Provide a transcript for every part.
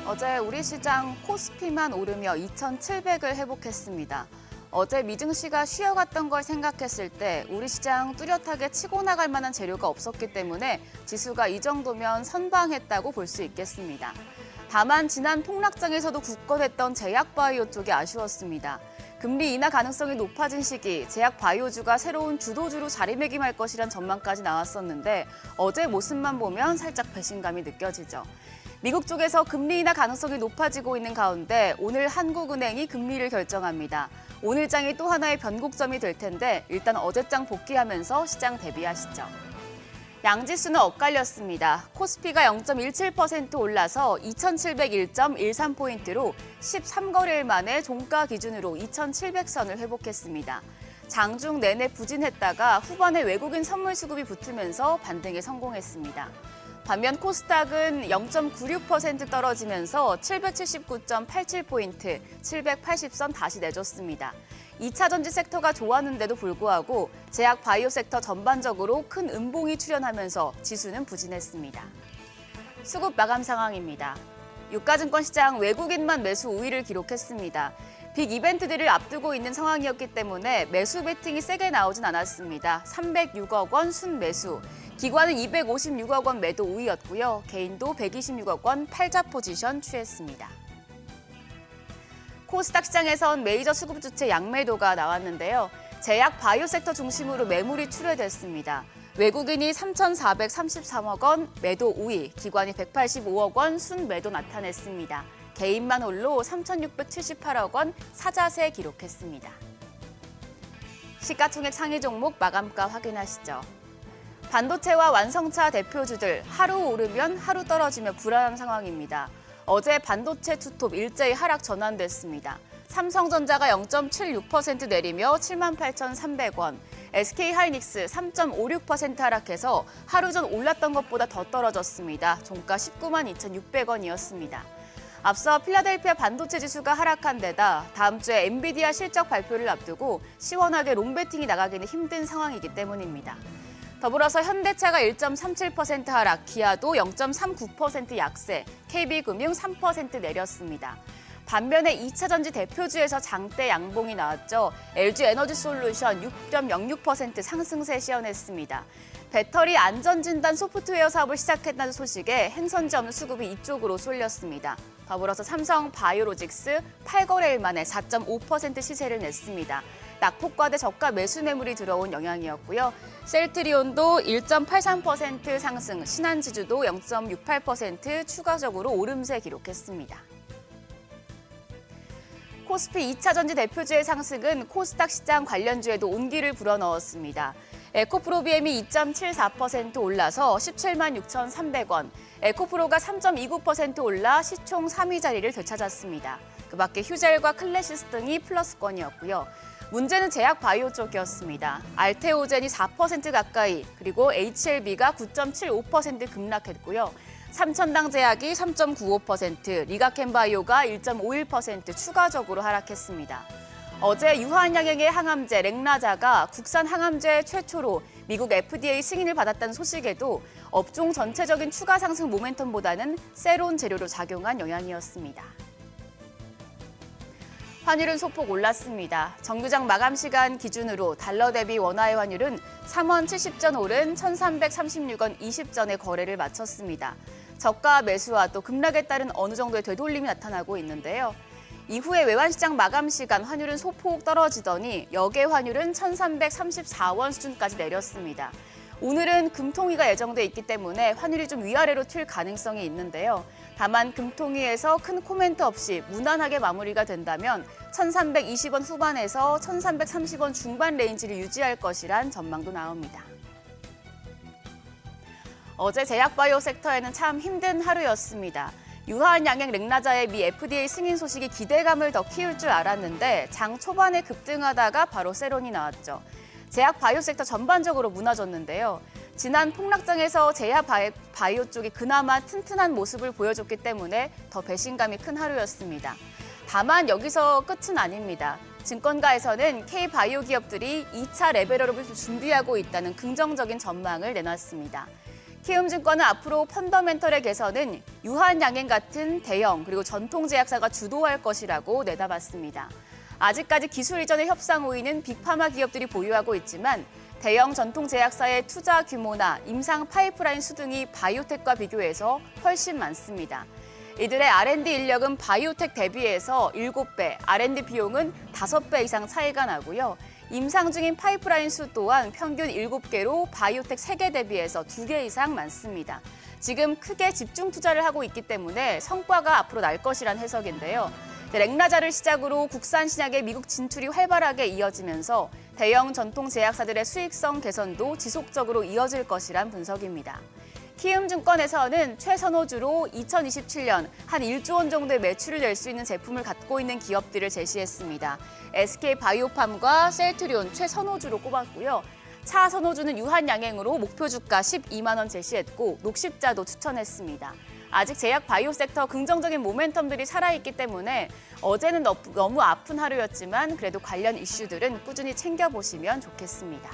어제 우리 시장 코스피만 오르며 2,700을 회복했습니다. 어제 미증시가 쉬어갔던 걸 생각했을 때 우리 시장 뚜렷하게 치고 나갈 만한 재료가 없었기 때문에 지수가 이 정도면 선방했다고 볼 수 있겠습니다. 다만 지난 폭락장에서도 굳건했던 제약바이오 쪽이 아쉬웠습니다. 금리 인하 가능성이 높아진 시기 제약 바이오주가 새로운 주도주로 자리매김할 것이란 전망까지 나왔었는데 어제 모습만 보면 살짝 배신감이 느껴지죠. 미국 쪽에서 금리 인하 가능성이 높아지고 있는 가운데 오늘 한국은행이 금리를 결정합니다. 오늘 장이 또 하나의 변곡점이 될 텐데 일단 어제장 복귀하면서 시장 대비하시죠. 양지수는 엇갈렸습니다. 코스피가 0.17% 올라서 2,701.13포인트로 13거래일 만에 종가 기준으로 2,700선을 회복했습니다. 장중 내내 부진했다가 후반에 외국인 선물 수급이 붙으면서 반등에 성공했습니다. 반면 코스닥은 0.96% 떨어지면서 779.87포인트, 780선 다시 내줬습니다. 2차 전지 섹터가 좋았는데도 불구하고 제약 바이오 섹터 전반적으로 큰 음봉이 출현하면서 지수는 부진했습니다. 수급 마감 상황입니다. 유가증권 시장 외국인만 매수 우위를 기록했습니다. 빅 이벤트들을 앞두고 있는 상황이었기 때문에 매수 베팅이 세게 나오진 않았습니다. 306억 원 순매수. 기관은 256억 원 매도 우위였고요. 개인도 126억 원 팔자 포지션 취했습니다. 코스닥 시장에선 메이저 수급 주체 양매도가 나왔는데요. 제약 바이오 섹터 중심으로 매물이 출회됐습니다. 외국인이 3,433억 원 매도 우위, 기관이 185억 원 순매도 나타냈습니다. 개인만 홀로 3,678억 원 사자세 기록했습니다. 시가총액 상위 종목 마감가 확인하시죠. 반도체와 완성차 대표주들 하루 오르면 하루 떨어지며 불안한 상황입니다. 어제 반도체 투톱 일제히 하락 전환됐습니다. 삼성전자가 0.76% 내리며 78,300원, SK하이닉스 3.56% 하락해서 하루 전 올랐던 것보다 더 떨어졌습니다. 종가 192,600원이었습니다. 앞서 필라델피아 반도체 지수가 하락한 데다 다음 주에 엔비디아 실적 발표를 앞두고 시원하게 롱배팅이 나가기는 힘든 상황이기 때문입니다. 더불어서 현대차가 1.37% 하락, 기아도 0.39% 약세, KB금융 3% 내렸습니다. 반면에 2차 전지 대표주에서 장대 양봉이 나왔죠. LG에너지솔루션 6.06% 상승세 시현했습니다. 배터리 안전진단 소프트웨어 사업을 시작했다는 소식에 행선지 없는 수급이 이쪽으로 쏠렸습니다. 더불어서 삼성 바이오로직스 8거래일 만에 4.5% 시세를 냈습니다. 낙폭과대 저가 매수 매물이 들어온 영향이었고요. 셀트리온도 1.83% 상승, 신한지주도 0.68% 추가적으로 오름세 기록했습니다. 코스피 2차 전지 대표주의 상승은 코스닥 시장 관련주에도 온기를 불어넣었습니다. 에코프로비엠이 2.74% 올라서 17만 6,300원, 에코프로가 3.29% 올라 시총 3위 자리를 되찾았습니다. 그 밖에 휴젤과 클래시스 등이 플러스권이었고요. 문제는 제약 바이오 쪽이었습니다. 알테오젠이 4% 가까이, 그리고 HLB가 9.75% 급락했고요. 삼천당 제약이 3.95%, 리가켄바이오가 1.51% 추가적으로 하락했습니다. 어제 유한양행의 항암제 렉나자가 국산 항암제 최초로 미국 FDA 승인을 받았다는 소식에도 업종 전체적인 추가 상승 모멘텀보다는 새로운 재료로 작용한 영향이었습니다. 환율은 소폭 올랐습니다. 정규장 마감 시간 기준으로 달러 대비 원화의 환율은 3원 70전 오른 1,336원 20전에 거래를 마쳤습니다. 저가 매수와 또 급락에 따른 어느 정도의 되돌림이 나타나고 있는데요. 이후에 외환시장 마감 시간 환율은 소폭 떨어지더니 역외 환율은 1,334원 수준까지 내렸습니다. 오늘은 금통위가 예정돼 있기 때문에 환율이 좀 위아래로 튈 가능성이 있는데요. 다만 금통위에서 큰 코멘트 없이 무난하게 마무리가 된다면 1,320원 후반에서 1,330원 중반 레인지를 유지할 것이란 전망도 나옵니다. 어제 제약바이오 섹터에는 참 힘든 하루였습니다. 유한양행 렉나자의 미 FDA 승인 소식이 기대감을 더 키울 줄 알았는데 장 초반에 급등하다가 바로 세론이 나왔죠. 제약 바이오 섹터 전반적으로 무너졌는데요. 지난 폭락장에서 제약 바이오 쪽이 그나마 튼튼한 모습을 보여줬기 때문에 더 배신감이 큰 하루였습니다. 다만 여기서 끝은 아닙니다. 증권가에서는 K바이오 기업들이 2차 레벨업을 준비하고 있다는 긍정적인 전망을 내놨습니다. 키움증권은 앞으로 펀더멘털의 개선은 유한양행 같은 대형 그리고 전통 제약사가 주도할 것이라고 내다봤습니다. 아직까지 기술 이전의 협상 우위는 빅파마 기업들이 보유하고 있지만 대형 전통 제약사의 투자 규모나 임상 파이프라인 수 등이 바이오텍과 비교해서 훨씬 많습니다. 이들의 R&D 인력은 바이오텍 대비해서 7배, R&D 비용은 5배 이상 차이가 나고요. 임상 중인 파이프라인 수 또한 평균 7개로 바이오텍 3개 대비해서 2개 이상 많습니다. 지금 크게 집중 투자를 하고 있기 때문에 성과가 앞으로 날 것이란 해석인데요. 렉나자를 시작으로 국산 신약의 미국 진출이 활발하게 이어지면서 대형 전통 제약사들의 수익성 개선도 지속적으로 이어질 것이란 분석입니다. 키움증권에서는 최선호주로 2027년 한 1조 원 정도의 매출을 낼 수 있는 제품을 갖고 있는 기업들을 제시했습니다. SK바이오팜과 셀트리온 최선호주로 꼽았고요. 차선호주는 유한양행으로 목표 주가 12만 원 제시했고 녹십자도 추천했습니다. 아직 제약 바이오 섹터 긍정적인 모멘텀들이 살아있기 때문에 어제는 너무 아픈 하루였지만 그래도 관련 이슈들은 꾸준히 챙겨보시면 좋겠습니다.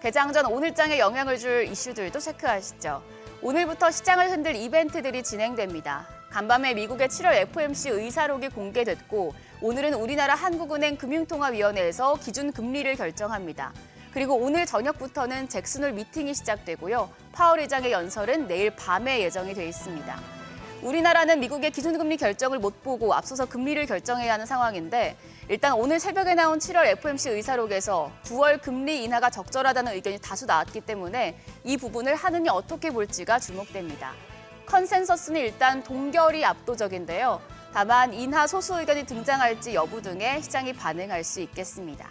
개장 전 오늘장에 영향을 줄 이슈들도 체크하시죠. 오늘부터 시장을 흔들 이벤트들이 진행됩니다. 간밤에 미국의 7월 FOMC 의사록이 공개됐고 오늘은 우리나라 한국은행 금융통화위원회에서 기준금리를 결정합니다. 그리고 오늘 저녁부터는 잭슨홀 미팅이 시작되고요. 파월 의장의 연설은 내일 밤에 예정이 돼 있습니다. 우리나라는 미국의 기준금리 결정을 못 보고 앞서서 금리를 결정해야 하는 상황인데 일단 오늘 새벽에 나온 7월 FOMC 의사록에서 9월 금리 인하가 적절하다는 의견이 다수 나왔기 때문에 이 부분을 하느니 어떻게 볼지가 주목됩니다. 컨센서스는 일단 동결이 압도적인데요. 다만 인하 소수 의견이 등장할지 여부 등에 시장이 반응할 수 있겠습니다.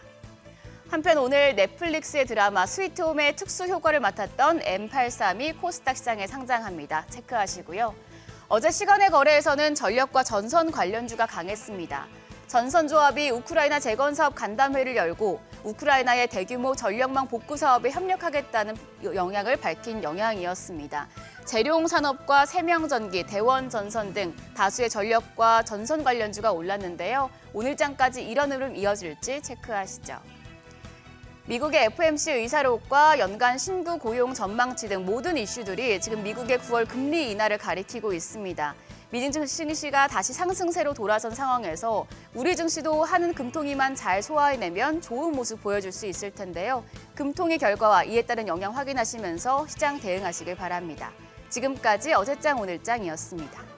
한편 오늘 넷플릭스의 드라마 스위트홈의 특수 효과를 맡았던 M83이 코스닥 시장에 상장합니다. 체크하시고요. 어제 시간의 거래에서는 전력과 전선 관련주가 강했습니다. 전선조합이 우크라이나 재건사업 간담회를 열고 우크라이나의 대규모 전력망 복구 사업에 협력하겠다는 영향을 밝힌 영향이었습니다. 재룡산업과 세명전기, 대원전선 등 다수의 전력과 전선 관련주가 올랐는데요. 오늘장까지 이런 흐름 이어질지 체크하시죠. 미국의 FOMC 의사록과 연간 신규 고용 전망치 등 모든 이슈들이 지금 미국의 9월 금리 인하를 가리키고 있습니다. 미증 증시가 다시 상승세로 돌아선 상황에서 우리 증시도 하는 금통위만 잘 소화해내면 좋은 모습 보여줄 수 있을 텐데요. 금통위 결과와 이에 따른 영향 확인하시면서 시장 대응하시길 바랍니다. 지금까지 어제장 오늘장이었습니다.